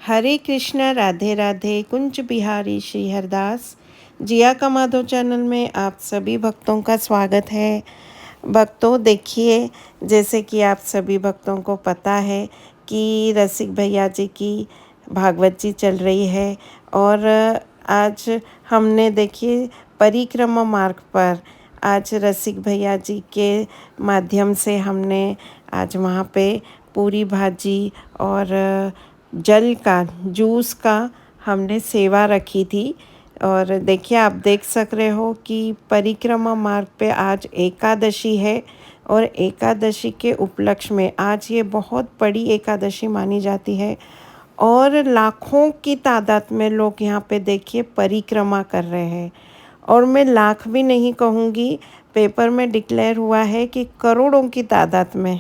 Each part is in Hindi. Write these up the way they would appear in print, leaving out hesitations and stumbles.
हरे कृष्णा राधे राधे कुंज बिहारी श्री हरदास। जिया का माधव चैनल में आप सभी भक्तों का स्वागत है। भक्तों देखिए, जैसे कि आप सभी भक्तों को पता है कि रसिक भैया जी की भागवत जी चल रही है और आज हमने देखिए परिक्रमा मार्ग पर आज रसिक भैया जी के माध्यम से हमने आज वहाँ पे पूरी भाजी और जल का जूस का हमने सेवा रखी थी। और देखिए, आप देख सक रहे हो कि परिक्रमा मार्ग पे आज एकादशी है और एकादशी के उपलक्ष्य में आज ये बहुत बड़ी एकादशी मानी जाती है और लाखों की तादाद में लोग यहाँ पे देखिए परिक्रमा कर रहे हैं। और मैं लाख भी नहीं कहूँगी, पेपर में डिक्लेयर हुआ है कि करोड़ों की तादाद में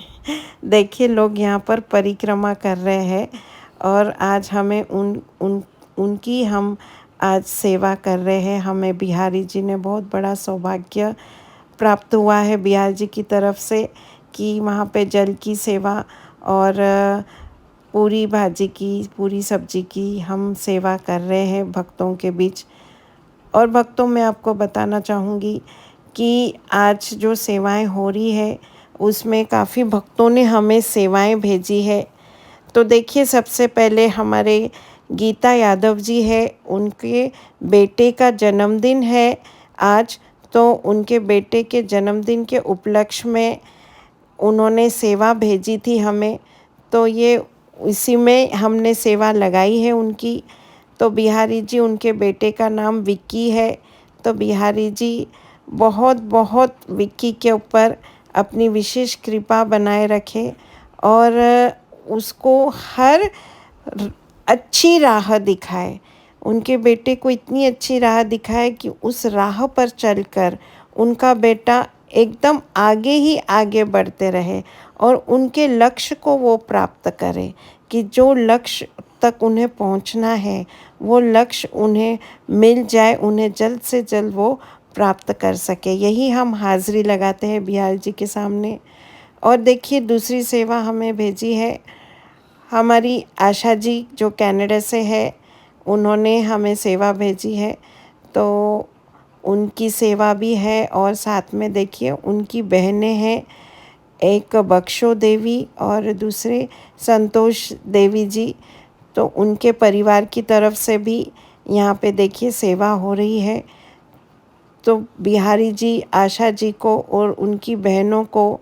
देखिए लोग यहाँ पर परिक्रमा कर रहे हैं। और आज हमें उनकी हम आज सेवा कर रहे हैं। हमें बिहारी जी ने बहुत बड़ा सौभाग्य प्राप्त हुआ है बिहार जी की तरफ से कि वहाँ पे जल की सेवा और पूरी भाजी की, पूरी सब्जी की हम सेवा कर रहे हैं भक्तों के बीच। और भक्तों, मैं आपको बताना चाहूँगी कि आज जो सेवाएं हो रही है उसमें काफ़ी भक्तों ने हमें सेवाएं भेजी है। तो देखिए, सबसे पहले हमारे गीता यादव जी है, उनके बेटे का जन्मदिन है आज। तो उनके बेटे के जन्मदिन के उपलक्ष्य में उन्होंने सेवा भेजी थी हमें, तो ये इसी में हमने सेवा लगाई है उनकी। तो बिहारी जी, उनके बेटे का नाम विक्की है। तो बिहारी जी बहुत बहुत विक्की के ऊपर अपनी विशेष कृपा बनाए रखे और उसको हर अच्छी राह दिखाए। उनके बेटे को इतनी अच्छी राह दिखाए कि उस राह पर चलकर उनका बेटा एकदम आगे ही आगे बढ़ते रहे और उनके लक्ष्य को वो प्राप्त करे कि जो लक्ष्य तक उन्हें पहुंचना है वो लक्ष्य उन्हें मिल जाए, उन्हें जल्द से जल्द वो प्राप्त कर सके। यही हम हाज़िरी लगाते हैं बिहार जी के सामने। और देखिए, दूसरी सेवा हमें भेजी है हमारी आशा जी, जो कनाडा से है, उन्होंने हमें सेवा भेजी है। तो उनकी सेवा भी है और साथ में देखिए उनकी बहनें हैं, एक बख्शो देवी और दूसरे संतोष देवी जी। तो उनके परिवार की तरफ से भी यहाँ पे देखिए सेवा हो रही है। तो बिहारी जी आशा जी को और उनकी बहनों को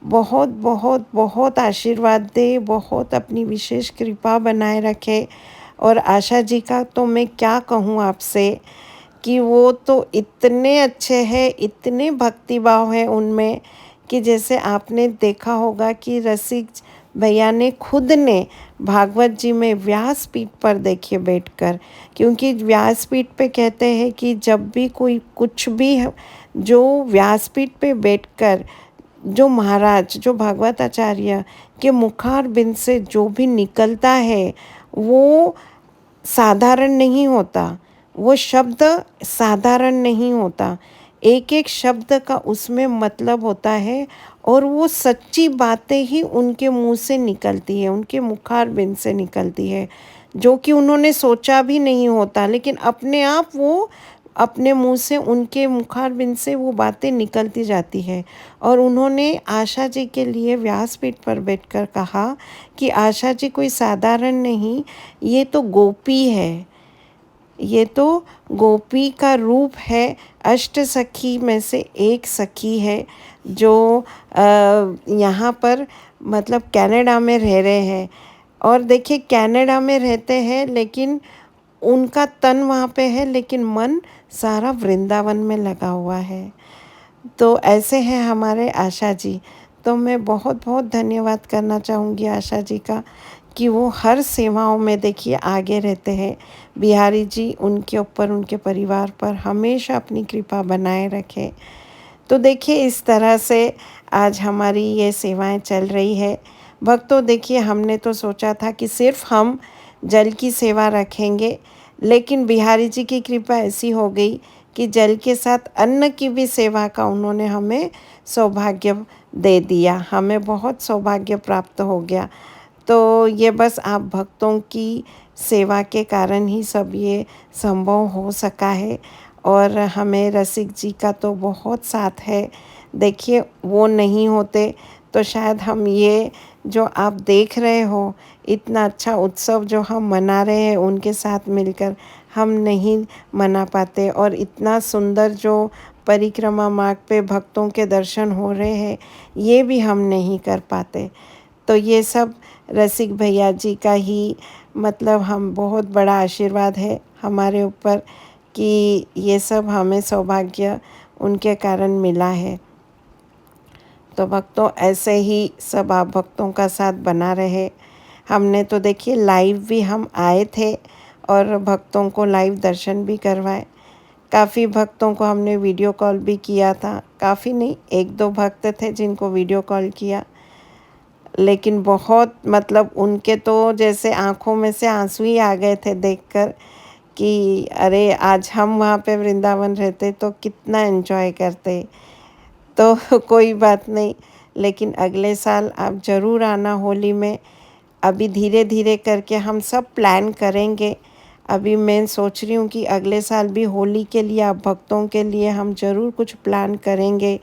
बहुत बहुत बहुत आशीर्वाद दे, बहुत अपनी विशेष कृपा बनाए रखे। और आशा जी का तो मैं क्या कहूँ आपसे कि वो तो इतने अच्छे हैं, इतने भक्तिभाव है उनमें कि जैसे आपने देखा होगा कि रसिक भैया ने खुद ने भागवत जी में व्यासपीठ पर देखिए बैठकर, क्योंकि व्यासपीठ पे कहते हैं कि जब भी कोई कुछ भी जो व्यासपीठ पे बैठकर जो महाराज, जो भागवत आचार्य के मुखारबिंद से जो भी निकलता है वो साधारण नहीं होता, वो शब्द साधारण नहीं होता। एक एक शब्द का उसमें मतलब होता है और वो सच्ची बातें ही उनके मुंह से निकलती है, उनके मुखारबिंद से निकलती है, जो कि उन्होंने सोचा भी नहीं होता, लेकिन अपने आप वो अपने मुंह से, उनके मुखारबिंद से वो बातें निकलती जाती है। और उन्होंने आशा जी के लिए व्यासपीठ पर बैठकर कहा कि आशा जी कोई साधारण नहीं, ये तो गोपी है, ये तो गोपी का रूप है, अष्ट सखी में से एक सखी है जो यहाँ पर मतलब कनाडा में रह रहे हैं। और देखिए, कनाडा में रहते हैं लेकिन उनका तन वहाँ पे है लेकिन मन सारा वृंदावन में लगा हुआ है। तो ऐसे हैं हमारे आशा जी। तो मैं बहुत बहुत धन्यवाद करना चाहूँगी आशा जी का कि वो हर सेवाओं में देखिए आगे रहते हैं। बिहारी जी उनके ऊपर, उनके परिवार पर हमेशा अपनी कृपा बनाए रखें। तो देखिए, इस तरह से आज हमारी ये सेवाएं चल रही है। भक्तों देखिए, हमने तो सोचा था कि सिर्फ हम जल की सेवा रखेंगे, लेकिन बिहारी जी की कृपा ऐसी हो गई कि जल के साथ अन्न की भी सेवा का उन्होंने हमें सौभाग्य दे दिया, हमें बहुत सौभाग्य प्राप्त हो गया। तो ये बस आप भक्तों की सेवा के कारण ही सब ये संभव हो सका है और हमें रसिक जी का तो बहुत साथ है। देखिए वो नहीं होते तो शायद हम ये जो आप देख रहे हो इतना अच्छा उत्सव जो हम मना रहे हैं उनके साथ मिलकर हम नहीं मना पाते और इतना सुंदर जो परिक्रमा मार्ग पे भक्तों के दर्शन हो रहे हैं ये भी हम नहीं कर पाते। तो ये सब रसिक भैया जी का ही मतलब हम बहुत बड़ा आशीर्वाद है हमारे ऊपर कि ये सब हमें सौभाग्य उनके कारण मिला है। तो भक्तों ऐसे ही सब आप भक्तों का साथ बना रहे। हमने तो देखिए लाइव भी हम आए थे और भक्तों को लाइव दर्शन भी करवाए। काफ़ी भक्तों को हमने वीडियो कॉल भी किया था, काफ़ी नहीं, एक दो भक्त थे जिनको वीडियो कॉल किया, लेकिन बहुत मतलब उनके तो जैसे आँखों में से आंसू ही आ गए थे देखकर कि अरे आज हम वहाँ पे वृंदावन रहते तो कितना एंजॉय करते। तो कोई बात नहीं, लेकिन अगले साल आप ज़रूर आना होली में। अभी धीरे धीरे करके हम सब प्लान करेंगे। अभी मैं सोच रही हूँ कि अगले साल भी होली के लिए आप भक्तों के लिए हम ज़रूर कुछ प्लान करेंगे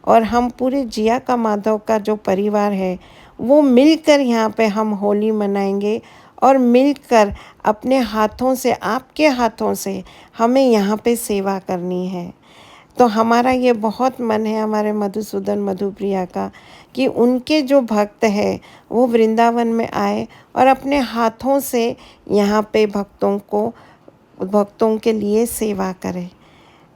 और हम पूरे जिया का माधव का जो परिवार है वो मिलकर यहाँ पे हम होली मनाएंगे और मिलकर अपने हाथों से, आपके हाथों से हमें यहाँ पे सेवा करनी है। तो हमारा ये बहुत मन है हमारे मधुसूदन मधुप्रिया का कि उनके जो भक्त हैं वो वृंदावन में आए और अपने हाथों से यहाँ पे भक्तों के लिए सेवा करें।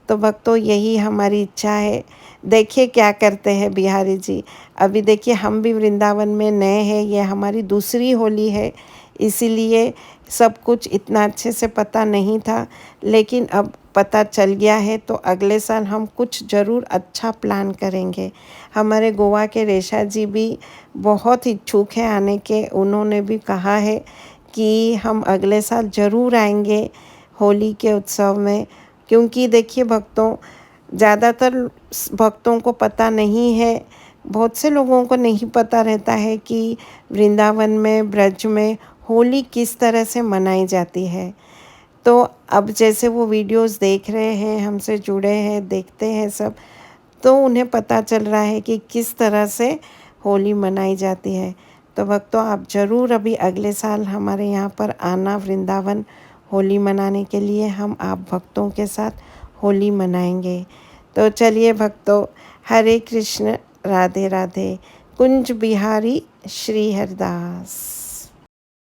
तो भक्तों यही हमारी इच्छा है। देखिए क्या करते हैं बिहारी जी। अभी देखिए हम भी वृंदावन में नए हैं, ये हमारी दूसरी होली है, इसीलिए सब कुछ इतना अच्छे से पता नहीं था, लेकिन अब पता चल गया है। तो अगले साल हम कुछ ज़रूर अच्छा प्लान करेंगे। हमारे गोवा के रेशा जी भी बहुत इच्छुक हैं आने के, उन्होंने भी कहा है कि हम अगले साल ज़रूर आएंगे होली के उत्सव में। क्योंकि देखिए भक्तों, ज़्यादातर भक्तों को पता नहीं है, बहुत से लोगों को नहीं पता रहता है कि वृंदावन में, ब्रज में होली किस तरह से मनाई जाती है। तो अब जैसे वो वीडियोस देख रहे हैं, हमसे जुड़े हैं, देखते हैं सब, तो उन्हें पता चल रहा है कि किस तरह से होली मनाई जाती है। तो भक्तों आप ज़रूर अभी अगले साल हमारे यहाँ पर आना वृंदावन होली मनाने के लिए। हम आप भक्तों के साथ होली मनाएंगे। तो चलिए भक्तों, हरे कृष्ण, राधे राधे, कुंज बिहारी श्री हरिदास।